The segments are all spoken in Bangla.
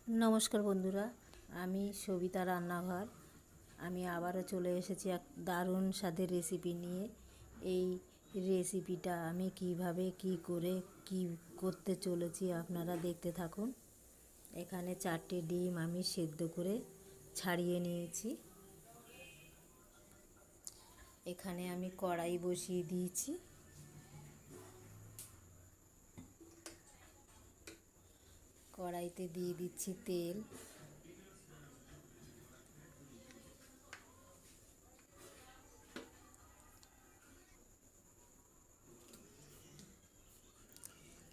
নমস্কার বন্ধুরা, আমি সবিতা রান্নাঘর। আমি আবারও চলে এসেছি এক দারুণ স্বাদের রেসিপি নিয়ে। এই রেসিপিটা আমি কিভাবে কি করতে চলেছি আপনারা দেখতে থাকুন। এখানে 4টে ডিম আমি সেদ্ধ করে ছাড়িয়ে নিয়েছি। এখানে আমি কড়াই বসিয়ে দিয়েছি। কড়াইতে দিয়ে দিচ্ছি তেল।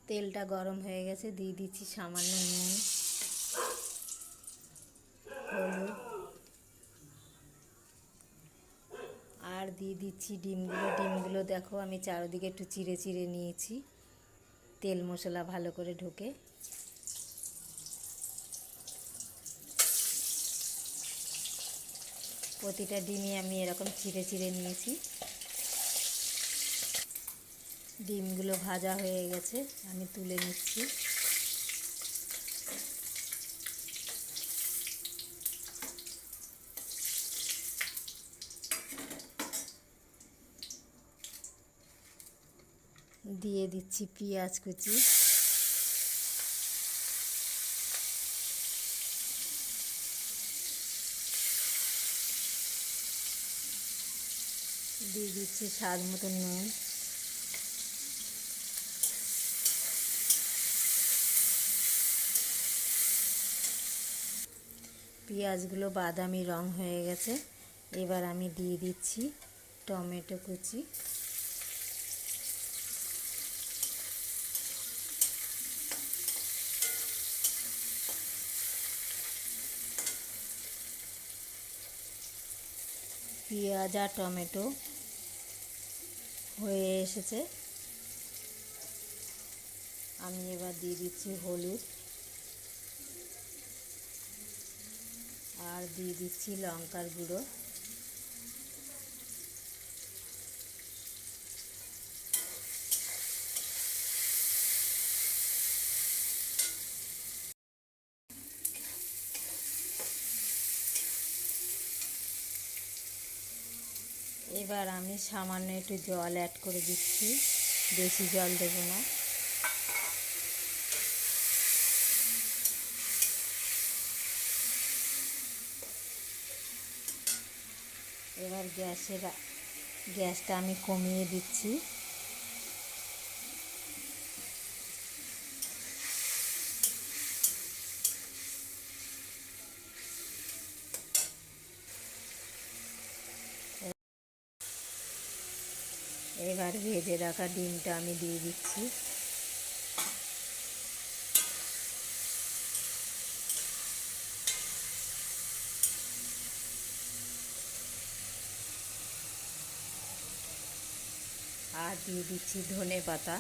তেলটা গরম হয়ে গেছে, দিয়ে দিচ্ছি সামান্য নুন, হলুদ, আর দিয়ে দিচ্ছি ডিমগুলো দেখো আমি চারিদিকে একটু চিড়ে চিড়ে নিয়েছি, তেল মশলা ভালো করে ঢোকে। প্রতিটা ডিমই আমি এরকম চিড়ে চিড়ে নিয়েছি। ডিমগুলো ভাজা হয়ে গেছে, আমি তুলে নিচ্ছি। দিয়ে দিচ্ছি পেঁয়াজ কুচি, দিয়ে দিচ্ছি স্বাদ মতো নুন, পেঁয়াজগুলো বাদামি রং হয়ে গেছে। এবার আমি দিয়ে দিচ্ছি টমেটো কুচি, পেঁয়াজ আর টমেটো হয়ে এসেছে। আমি এবার দিয়ে দিচ্ছি হলুদ, আর দিয়ে দিচ্ছি লঙ্কার গুঁড়ো। এবার আমি সামান্য একটু জল অ্যাড করে দিচ্ছি, বেশি জল দেবো না। এবার গ্যাসটা আমি কমিয়ে দিচ্ছি। এবার ভেজে রাখা ডিমটা আমি দিয়ে দিচ্ছি। আর দিয়ে দিচ্ছি ধনে পাতা।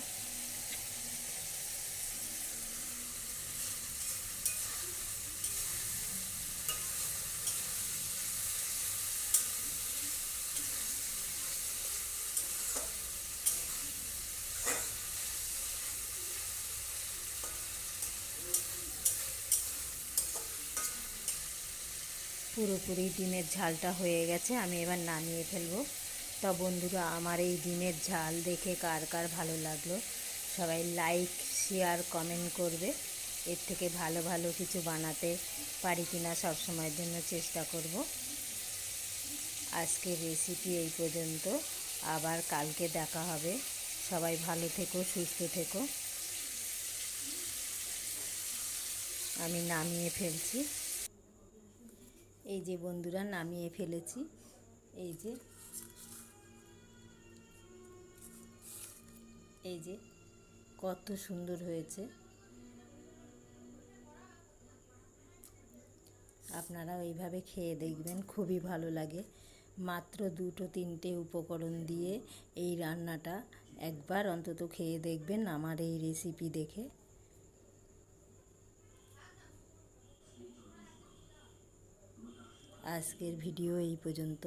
পুরোপুরি ডিমের ঝালটা হয়ে গেছে, আমি এবার নামিয়ে ফেলবো। তা বন্ধুরা, আমার এই ডিমের ঝাল দেখে কার কার ভালো লাগলো সবাই লাইক, শেয়ার, কমেন্ট করবে। এর থেকে ভালো ভালো কিছু বানাতে পারি কিনা সব সময়ের জন্য চেষ্টা করব। আজকের রেসিপি এই পর্যন্ত, আবার কালকে দেখা হবে। সবাই ভালো থেকো, সুস্থ থেকো। আমি নামিয়ে ফেলছি। এই যে বন্ধুরা, নামিয়ে ফেলেছি। এই যে কত সুন্দর হয়েছে। আপনারাও এইভাবে খেয়ে দেখবেন, খুবই ভালো লাগে। মাত্র 2-3টে উপকরণ দিয়ে এই রান্নাটা একবার অন্তত খেয়ে দেখবেন আমার এই রেসিপি দেখে। আজকের ভিডিও এই পর্যন্ত।